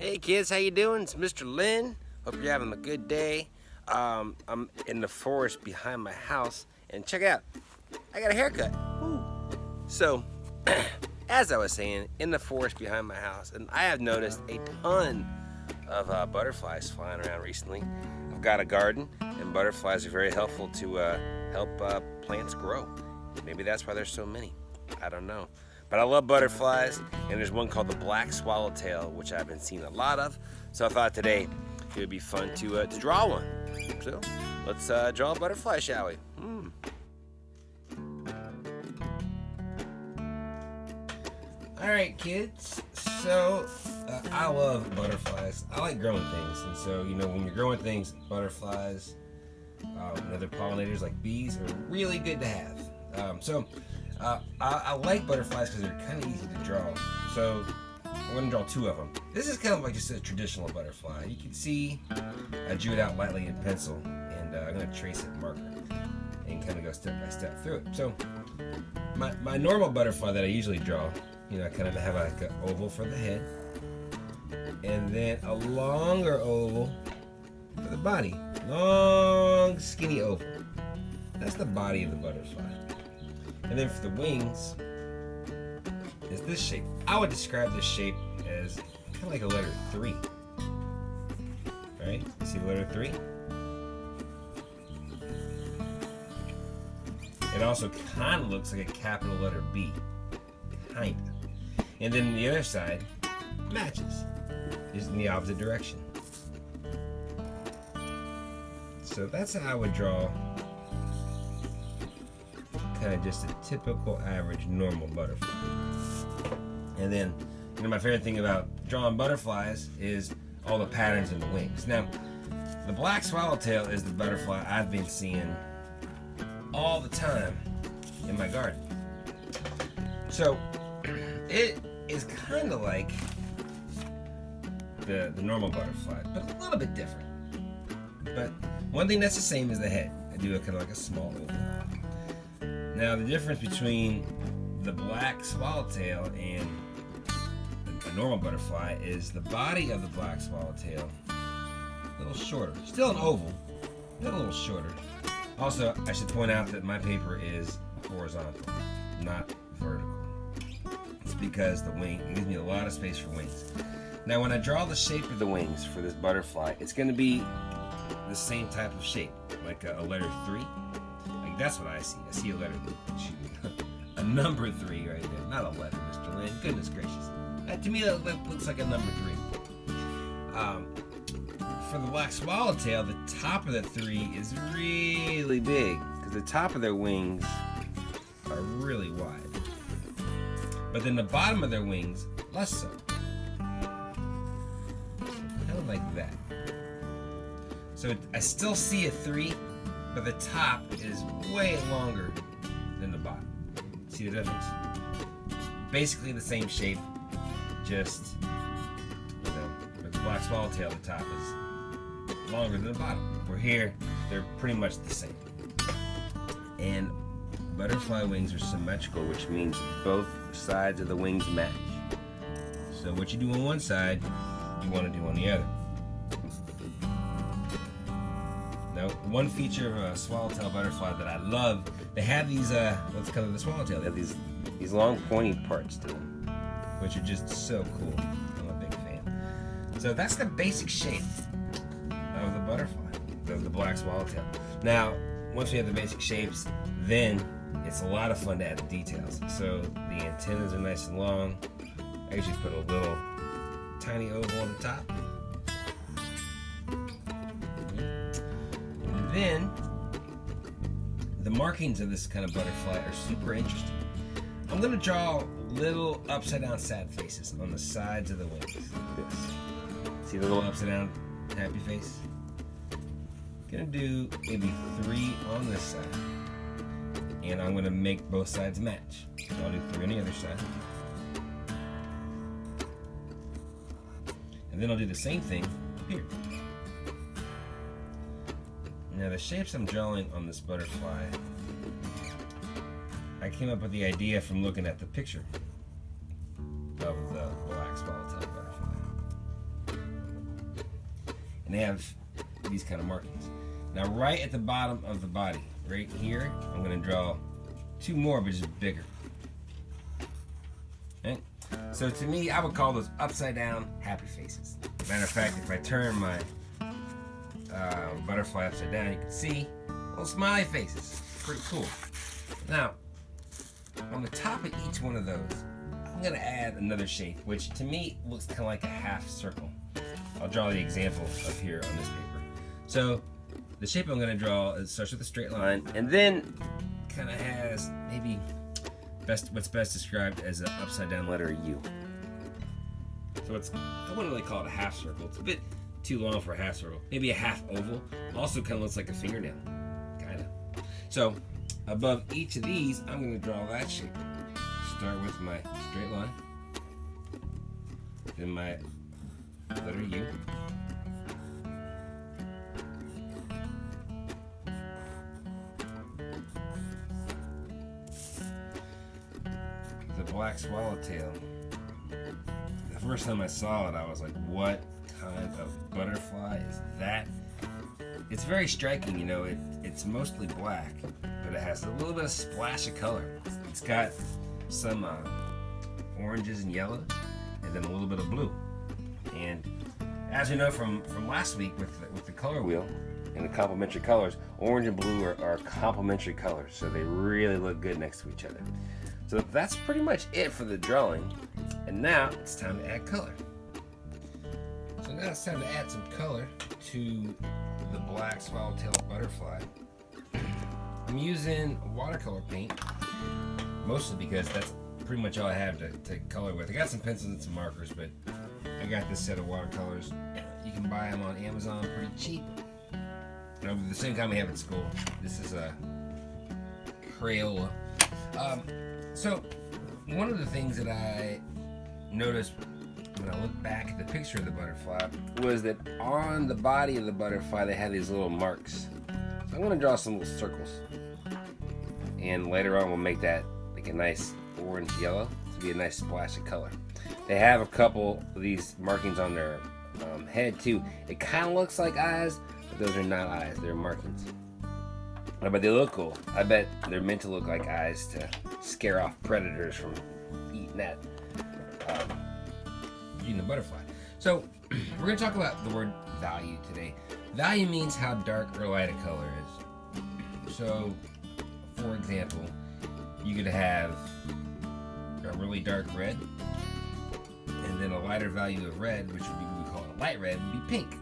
Hey kids, how you doing? It's Mr. Lynn. Hope you're having a good day. I'm in the forest behind my house, and check it out. I got a haircut. Woo. So, as I was saying, in the forest behind my house, and I have noticed a ton of butterflies flying around recently. I've got a garden, and butterflies are very helpful to help plants grow. Maybe that's why there's so many. I don't know. But I love butterflies, and there's one called the black swallowtail, which I've been seeing a lot of. So I thought today it would be fun to draw one. So let's draw a butterfly, shall we? All right, kids. So I love butterflies. I like growing things, and so when you're growing things, butterflies and other pollinators like bees are really good to have. I like butterflies because they're kind of easy to draw. So I'm going to draw two of them. This is kind of like just a traditional butterfly. You can see I drew it out lightly in pencil, and I'm going to trace it with marker and kind of go step by step through it. So my normal butterfly that I usually draw, I kind of have like an oval for the head, and then a longer oval for the body. Long, skinny oval. That's the body of the butterfly. And then for the wings, is this shape. I would describe this shape as kind of like a letter 3. Right? You see the letter 3? It also kind of looks like a capital letter B. Kind of. And then the other side matches. Just in the opposite direction. So that's how I would draw kind of just a typical average normal butterfly. And then my favorite thing about drawing butterflies is all the patterns in the wings. Now the black swallowtail is the butterfly I've been seeing all the time in my garden. So it is kind of like the normal butterfly, but a little bit different. But one thing that's the same is the head. I do it kind of like a small oval. Now the difference between the black swallowtail and a normal butterfly is the body of the black swallowtail a little shorter. Still an oval, but a little shorter. Also, I should point out that my paper is horizontal, not vertical. It's because the wing, it gives me a lot of space for wings. Now when I draw the shape of the wings for this butterfly, it's going to be the same type of shape, like a letter 3. That's what I see. I see a letter, a number 3 right there. Not a letter, Mr. Lynn. Goodness gracious. To me, that looks like a number 3. For the black swallowtail, the top of the 3 is really big because the top of their wings are really wide. But then the bottom of their wings, less so. Kind of like that. So I still see a 3. But the top is way longer than the bottom. See the difference? Basically the same shape, just with the black swallowtail, the top is longer than the bottom. Where here, they're pretty much the same. And butterfly wings are symmetrical, which means both sides of the wings match. So what you do on one side, you want to do on the other. Now, one feature of a swallowtail butterfly that I love, they have these, what's called the swallowtail, they have these long pointy parts to them, which are just so cool. I'm a big fan. So that's the basic shape of the butterfly, of the black swallowtail. Now, once we have the basic shapes, then it's a lot of fun to add the details. So the antennas are nice and long. I usually put a little tiny oval on the top. Then, the markings of this kind of butterfly are super interesting. I'm going to draw little upside down sad faces on the sides of the wings, like this. See the little upside down happy face? Going to do maybe 3 on this side. And I'm going to make both sides match. So I'll do 3 on the other side. And then I'll do the same thing here. Now the shapes I'm drawing on this butterfly, I came up with the idea from looking at the picture of the black swallowtail butterfly. and they have these kind of markings. Now right at the bottom of the body, right here, I'm going to draw two more, but just bigger. Okay? So to me, I would call those upside down happy faces. Matter of fact, if I turn my butterfly upside down, you can see little smiley faces. Pretty cool. Now, on the top of each one of those, I'm going to add another shape, which to me looks kind of like a half circle. I'll draw the example up here on this paper. So the shape I'm going to draw starts with a straight line, and then kind of has maybe what's best described as an upside down letter U. So I wouldn't really call it a half circle. It's a bit too long for a half circle. Maybe a half oval. Also kind of looks like a fingernail. Kind of. So above each of these, I'm going to draw that shape. Start with my straight line. Then my letter U. The black swallowtail. The first time I saw it, I was like, what kind of butterfly is that? It's very striking, you know, it's mostly black, but it has a little bit of splash of color. It's got some oranges and yellow, and then a little bit of blue. And as you know from last week with the color wheel and the complementary colors, orange and blue are complementary colors, so they really look good next to each other. So that's pretty much it for the drawing, and now it's time to add color. So now it's time to add some color to the black swallowtail butterfly. I'm using watercolor paint, mostly because that's pretty much all I have to color with. I got some pencils and some markers, but I got this set of watercolors. You can buy them on Amazon pretty cheap. You know, the same kind we have at school. This is a Crayola. So one of the things that I noticed when I look back at the picture of the butterfly was that on the body of the butterfly they had these little marks. So I'm going to draw some little circles, and later on we'll make that like a nice orange yellow to be a nice splash of color. They have a couple of these markings on their head too. It kind of looks like eyes, but those are not eyes, they're markings. But they look cool. I bet they're meant to look like eyes to scare off predators from eating that the butterfly. So we're going to talk about the word value today. Value means how dark or light a color is. So for example, you could have a really dark red, and then a lighter value of red, which would be what we call a light red, would be pink.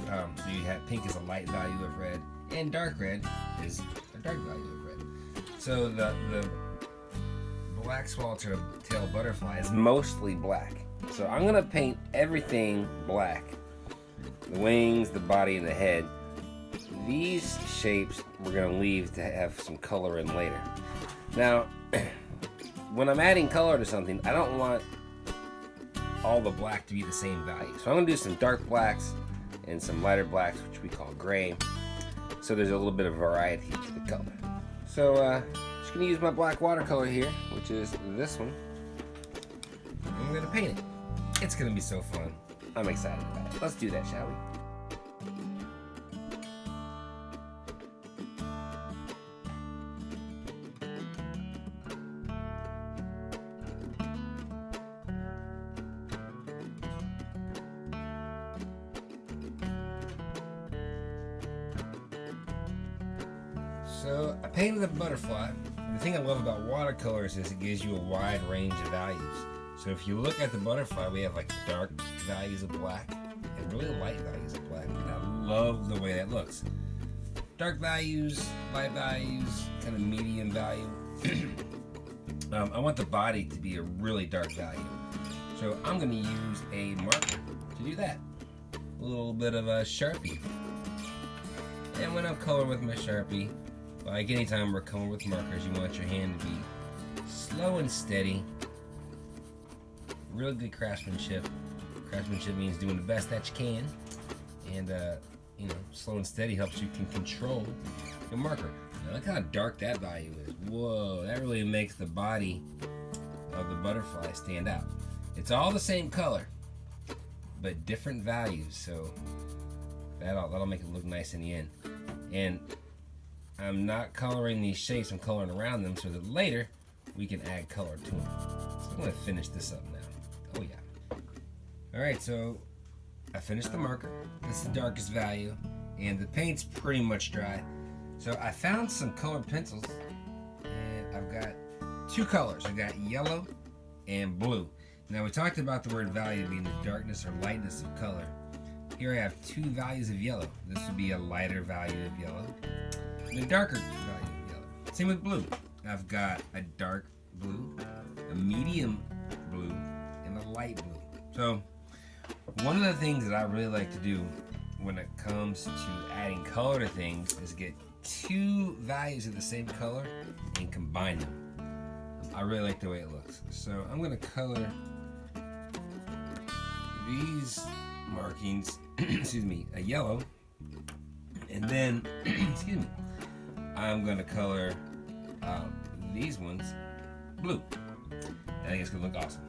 So you have pink is a light value of red, and dark red is a dark value of red. So the black swallowtail butterfly is mostly black. So I'm going to paint everything black. The wings, the body, and the head. These shapes we're going to leave to have some color in later. Now, when I'm adding color to something, I don't want all the black to be the same value. So I'm going to do some dark blacks and some lighter blacks, which we call gray. So there's a little bit of variety to the color. So just going to use my black watercolor here, which is this one. And I'm going to paint it. It's going to be so fun. I'm excited about it. Let's do that, shall we? So I painted the butterfly. The thing I love about watercolors is it gives you a wide range of values. So if you look at the butterfly, we have like dark values of black and really light values of black. And I love the way that looks. Dark values, light values, kind of medium value. I want the body to be a really dark value. So I'm going to use a marker to do that. A little bit of a Sharpie. And when I'm coloring with my Sharpie, like anytime we're coloring with markers, you want your hand to be slow and steady. Really good craftsmanship. Craftsmanship means doing the best that you can. And, you know, slow and steady helps you can control your marker. Now look how dark that value is. Whoa, that really makes the body of the butterfly stand out. It's all the same color, but different values. So That'll make it look nice in the end. And I'm not coloring these shapes, I'm coloring around them so that later we can add color to them. So I'm gonna finish this up now. Oh yeah. Alright, so I finished the marker. This is the darkest value, and the paint's pretty much dry. So I found some colored pencils, and I've got two colors. I've got yellow and blue. Now we talked about the word value being the darkness or lightness of color. Here I have two values of yellow. This would be a lighter value of yellow and a darker value of yellow. Same with blue. I've got a dark blue, a medium blue, and a light blue. So one of the things that I really like to do when it comes to adding color to things is get two values of the same color and combine them. I really like the way it looks. So I'm going to color these markings, excuse me, a yellow, and then, excuse me, I'm going to color these ones blue. I think it's going to look awesome.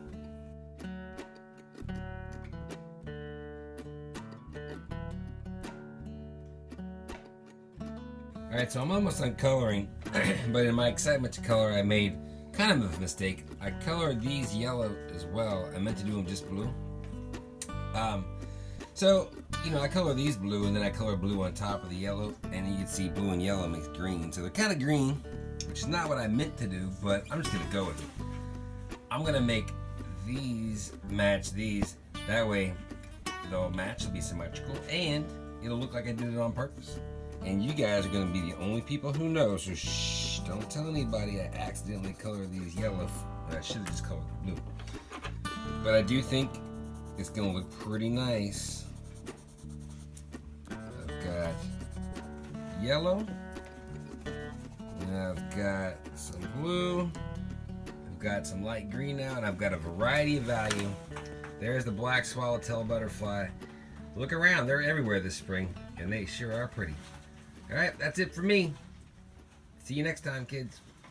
Alright, so I'm almost done coloring, but in my excitement to color, I made kind of a mistake. I colored these yellow as well. I meant to do them just blue. So, you know, I color these blue, and then I color blue on top of the yellow, and you can see blue and yellow makes green. So they're kind of green, which is not what I meant to do, but I'm just going to go with it. I'm going to make these match these. That way, they'll match, it'll be symmetrical, and it'll look like I did it on purpose. And you guys are going to be the only people who know, so shh, don't tell anybody I accidentally colored these yellow. I should have just colored the blue. But I do think it's going to look pretty nice. I've got yellow, and I've got some blue, I've got some light green now, and I've got a variety of value. There's the black swallowtail butterfly. Look around, they're everywhere this spring, and they sure are pretty. Alright, that's it for me. See you next time, kids.